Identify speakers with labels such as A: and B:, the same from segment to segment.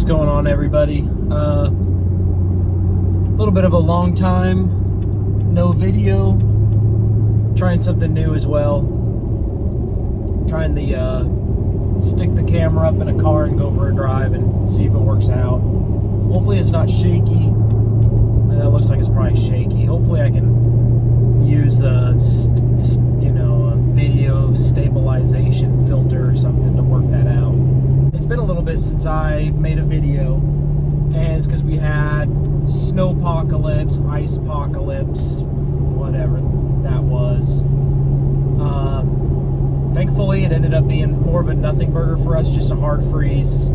A: going on, everybody? A little bit of a long time, no video. Trying something new as well. Trying to stick the camera up in a car and go for a drive and see if it works out. Hopefully it's not shaky. That looks like it's probably shaky. Hopefully I can use a video stabilization filter or something to work that out. It's been a little bit since I've made a video, and it's because we had snowpocalypse, icepocalypse, whatever that was. Thankfully, it ended up being more of a nothing burger for us, just a hard freeze.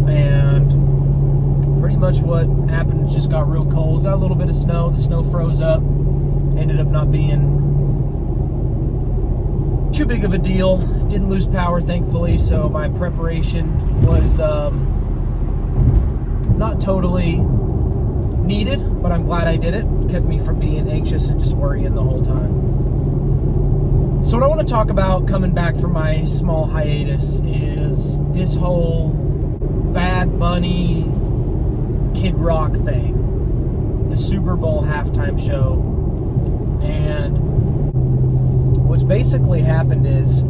A: And pretty much what happened, just got real cold, got a little bit of snow, the snow froze up, ended up not being too big of a deal. Didn't lose power, thankfully, so my preparation was not totally needed, but I'm glad I did it. Kept me from being anxious and just worrying the whole time. So what I want to talk about coming back from my small hiatus is this whole Bad Bunny Kid Rock thing, the Super Bowl halftime show. And what's basically happened is,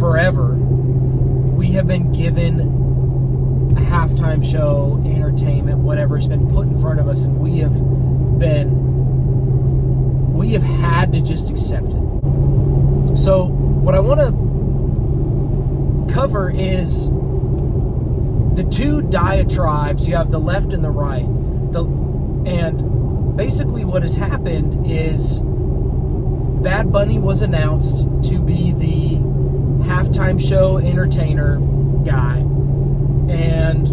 A: forever, we have been given a halftime show, entertainment, whatever's been put in front of us, and we have had to just accept it. So what I want to cover is the two diatribes. You have the left and the right. And basically what has happened is Bad Bunny was announced to be the halftime show entertainer guy. And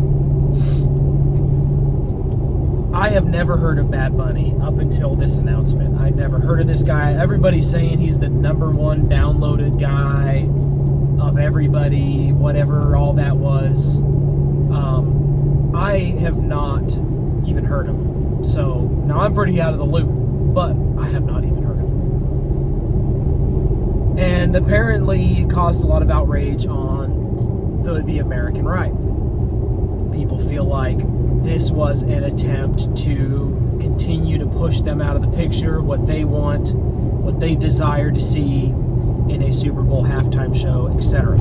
A: I have never heard of Bad Bunny up until this announcement. I'd never heard of this guy. Everybody's saying he's the #1 downloaded guy of everybody, whatever all that was. I have not even heard of him. So now I'm pretty out of the loop, but I have not even heard of him. And apparently it caused a lot of outrage on the American right. People feel like this was an attempt to continue to push them out of the picture, what they want, what they desire to see in a Super Bowl halftime show, etc.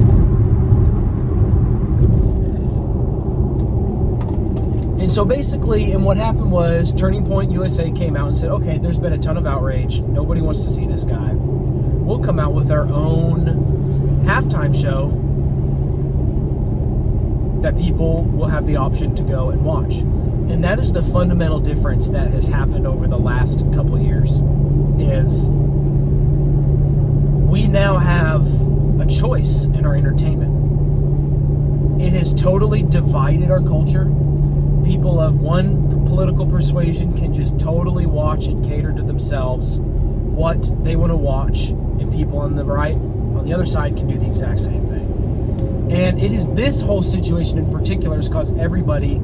A: And so basically, and what happened was Turning Point USA came out and said, okay, there's been a ton of outrage. Nobody wants to see this guy. We'll come out with our own halftime show that people will have the option to go and watch. And that is the fundamental difference that has happened over the last couple of years, is we now have a choice in our entertainment. It has totally divided our culture. People of one political persuasion can just totally watch and cater to themselves what they want to watch, and people on the right, on the other side, can do the exact same thing. And it is this whole situation in particular has caused everybody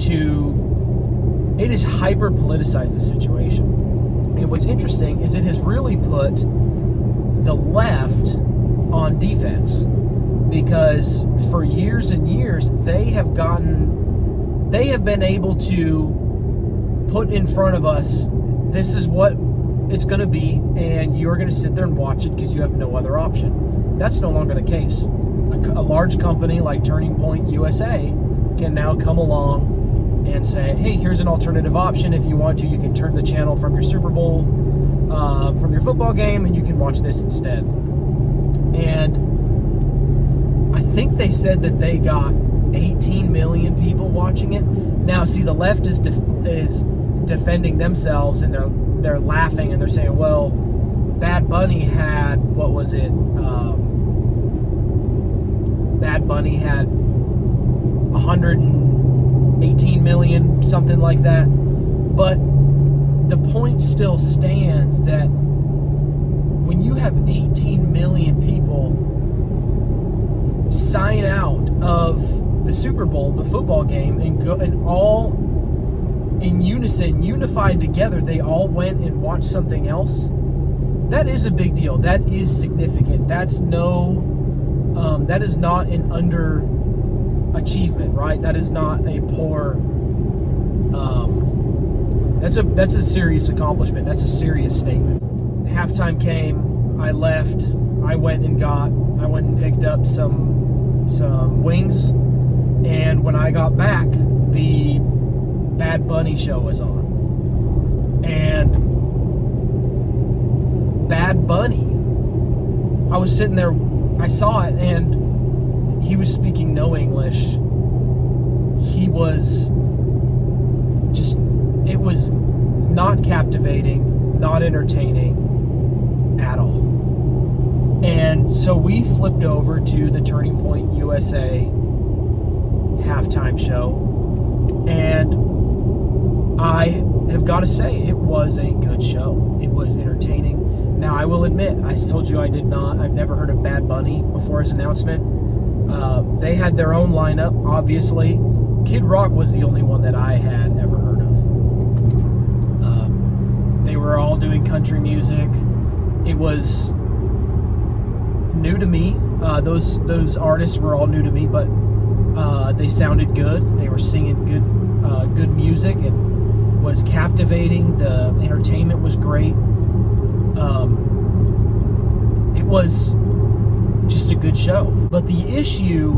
A: it has hyper-politicized the situation. And what's interesting is it has really put the left on defense, because for years and years they have been able to put in front of us, this is what it's going to be, and you're going to sit there and watch it because you have no other option. That's no longer the case. A large company like Turning Point USA can now come along and say, hey, here's an alternative option. If you want to, you can turn the channel from your Super Bowl, from your football game, and you can watch this instead. And I think they said that they got 18 million people watching it. Now, see, the left is defending themselves, and they're laughing, and they're saying, well, Bad Bunny had, what was it? Bad Bunny had 118 million, something like that. But the point still stands that when you have 18 million people sign out of the Super Bowl, the football game, and go, and all in unison, unified together, they all went and watched something else. That is a big deal. That is significant. That is not an achievement, right? That is not a poor. That's a serious accomplishment. That's a serious statement. Halftime came. I left. I went and picked up some wings, and when I got back, the Bad Bunny show was on. And Bad Bunny, I was sitting there, I saw it, and he was speaking no English. He was just, it was not captivating, not entertaining at all. And so we flipped over to the Turning Point USA halftime show, and I have got to say, it was a good show. It was entertaining. Now, I will admit, I told you I've never heard of Bad Bunny before his announcement. They had their own lineup, obviously. Kid Rock was the only one that I had ever heard of. They were all doing country music. It was new to me. Those artists were all new to me, but they sounded good. They were singing good music. It was captivating. The entertainment was great. It was just a good show. But the issue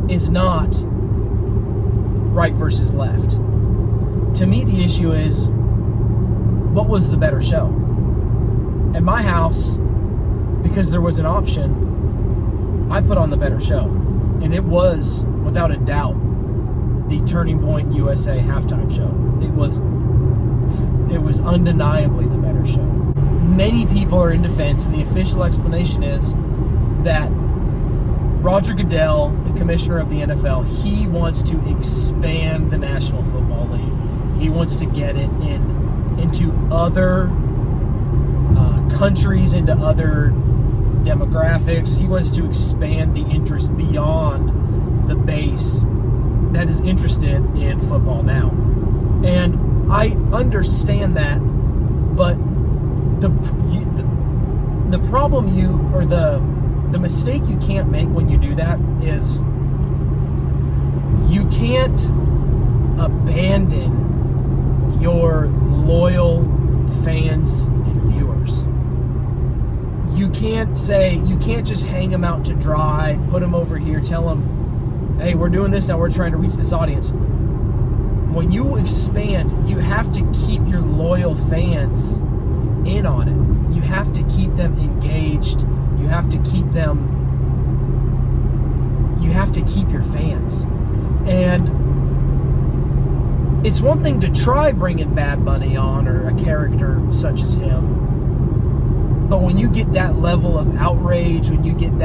A: is not right versus left. To me, the issue is, what was the better show? At my house, because there was an option, I put on the better show. And it was, without a doubt, the Turning Point USA halftime show. It was undeniably the better show. Many people are in defense, and the official explanation is that Roger Goodell, the commissioner of the NFL, he wants to expand the National Football League. He wants to get it into other countries, into other demographics. He wants to expand the interest beyond the base that is interested in football now. And I understand that, but the problem the mistake you can't make when you do that is you can't abandon your loyal fans and viewers. You can't just hang them out to dry, put them over here, tell them, hey, we're doing this now, we're trying to reach this audience. When you expand, you have to keep your loyal fans in on it. You have to keep them engaged. You have to keep your fans. And it's one thing to try bringing Bad Bunny on, or a character such as him. But when you get that level of outrage, when you get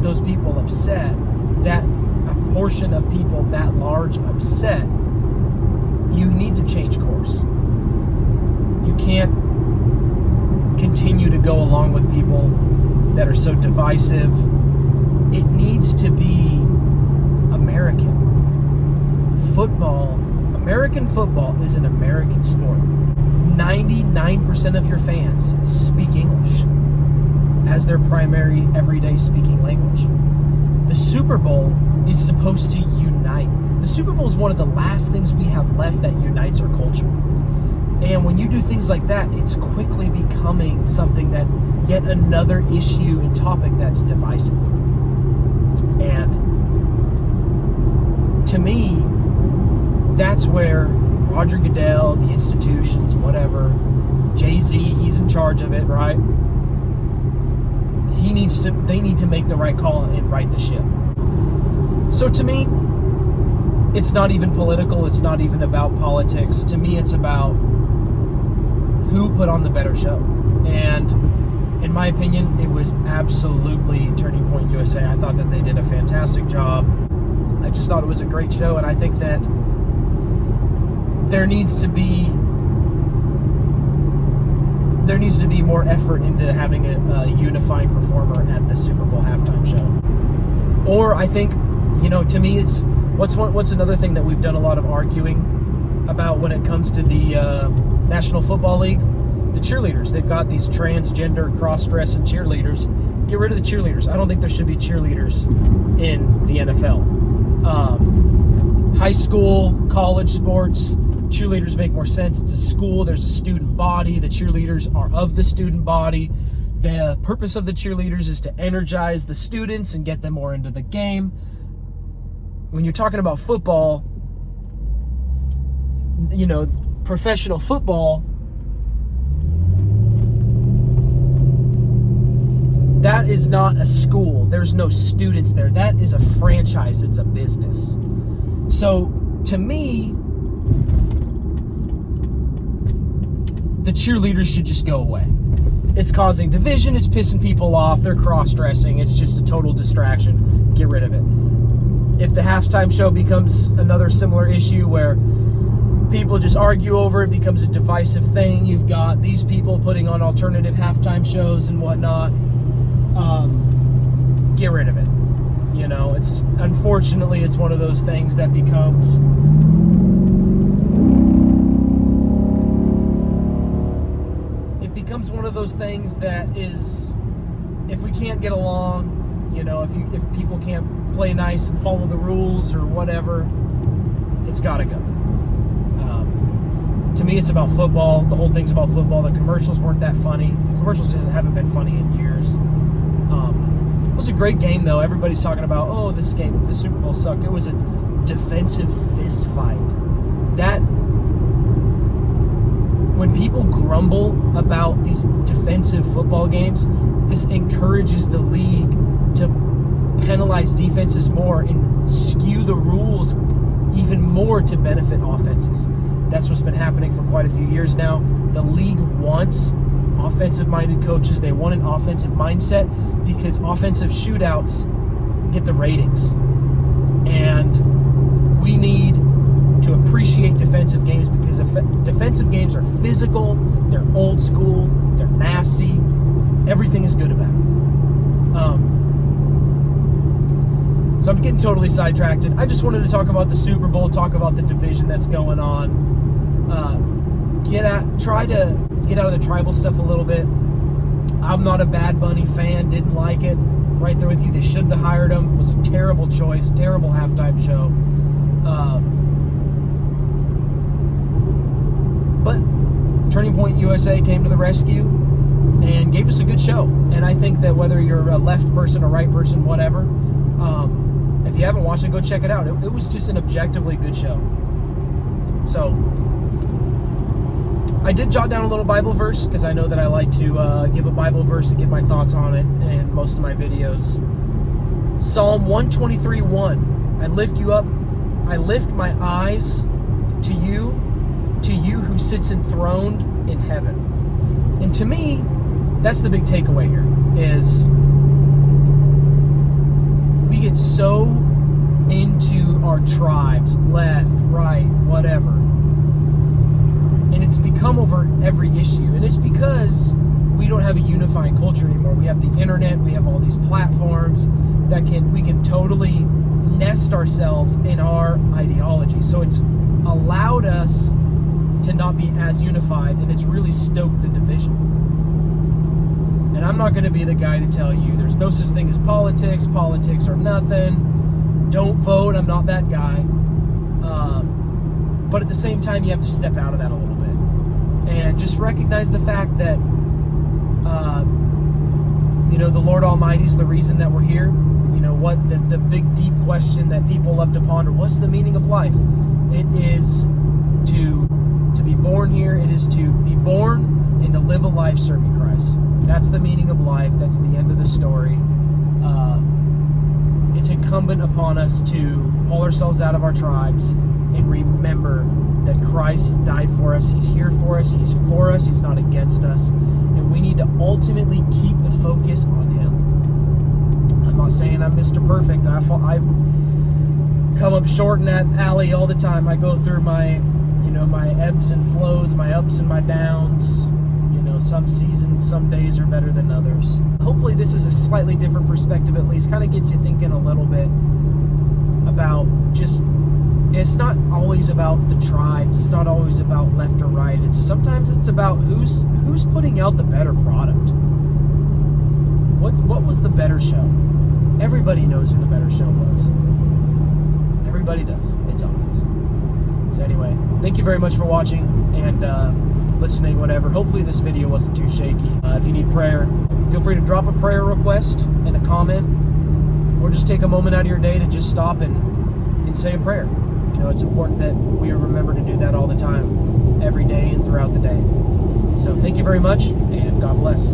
A: those people upset, that a portion of people that large upset, you need to change course. You can't continue to go along with people that are so divisive. It needs to be American. American football is an American sport. 99% of your fans speak English as their primary everyday speaking language. The Super Bowl is supposed to unite. The Super Bowl is one of the last things we have left that unites our culture. And when you do things like that, it's quickly becoming something that, yet another issue and topic that's divisive. And to me, that's where Roger Goodell, the institutions, whatever, Jay-Z, he's in charge of it, right? They need to make the right call and right the ship. So to me, it's not even political. It's not even about politics. To me, it's about who put on the better show. And in my opinion, it was absolutely Turning Point USA. I thought that they did a fantastic job. I just thought it was a great show, and I think that there needs to be more effort into having a unifying performer at the Super Bowl halftime show. Or I think, to me, it's what's another thing that we've done a lot of arguing about when it comes to the National Football League? The cheerleaders. They've got these transgender cross-dressing cheerleaders. Get rid of the cheerleaders. I don't think there should be cheerleaders in the NFL. High school, college sports, cheerleaders make more sense. It's a school, there's a student body, the cheerleaders are of the student body. The purpose of the cheerleaders is to energize the students and get them more into the game. When you're talking about football, professional football, that is not a school. There's no students there. That is a franchise. It's a business. So, to me, the cheerleaders should just go away. It's causing division. It's pissing people off. They're cross-dressing. It's just a total distraction. Get rid of it. If the halftime show becomes another similar issue where people just argue over it, becomes a divisive thing, you've got these people putting on alternative halftime shows and whatnot, get rid of it. It's unfortunately, it's one of those things that becomes one of those things that is, if we can't get along, if people can't play nice and follow the rules or whatever, it's got to go. To me, it's about football. The whole thing's about football. The commercials weren't that funny. The commercials haven't been funny in years. It was a great game, though. Everybody's talking about, the Super Bowl sucked. It was a defensive fist fight. When people grumble about these defensive football games, this encourages the league to penalize defenses more and skew the rules even more to benefit offenses. That's what's been happening for quite a few years now. The league wants offensive-minded coaches. They want an offensive mindset because offensive shootouts get the ratings. And we need to appreciate defensive games because defensive games are physical, they're old school, they're nasty. Everything is good about it. So I'm getting totally sidetracked. I just wanted to talk about the Super Bowl, talk about the division that's going on. Try to get out of the tribal stuff a little bit. I'm not a Bad Bunny fan, didn't like it. Right there with you, they shouldn't have hired him. It was a terrible choice, terrible halftime show. But Turning Point USA came to the rescue and gave us a good show. And I think that whether you're a left person, a right person, whatever, if you haven't watched it, go check it out. It was just an objectively good show. So, I did jot down a little Bible verse because I know that I like to give a Bible verse and give my thoughts on it in most of my videos. Psalm 123:1. I lift you up. I lift my eyes to you who sits enthroned in heaven. And to me, that's the big takeaway here, is we get so into our tribes, left, right, whatever. And it's become over every issue. And it's because we don't have a unifying culture anymore. We have the internet, we have all these platforms that we can totally nest ourselves in our ideology. So it's allowed us to not be as unified, and it's really stoked the division. And I'm not going to be the guy to tell you there's no such thing as politics. Politics are nothing. Don't vote. I'm not that guy. But at the same time, you have to step out of that a little bit and just recognize the fact that, the Lord Almighty is the reason that we're here. What the big deep question that people love to ponder: what's the meaning of life? It is to be born here. It is to be born and to live a life serving Christ. That's the meaning of life. That's the end of the story. It's incumbent upon us to pull ourselves out of our tribes and remember that Christ died for us. He's here for us. He's for us. He's not against us. And we need to ultimately keep the focus on Him. I'm not saying I'm Mr. Perfect. I come up short in that alley all the time. I go through my ebbs and flows, my ups and my downs. Some seasons, some days are better than others. Hopefully this is a slightly different perspective, at least. Kind of gets you thinking a little bit about it's not always about the tribes. It's not always about left or right. Sometimes it's about who's putting out the better product. What was the better show? Everybody knows who the better show was. Everybody does. It's obvious. So anyway, thank you very much for watching and listening, whatever. Hopefully this video wasn't too shaky. If you need prayer, feel free to drop a prayer request in a comment, or just take a moment out of your day to just stop and say a prayer. You know, it's important that we remember to do that all the time, every day and throughout the day. So thank you very much, and God bless.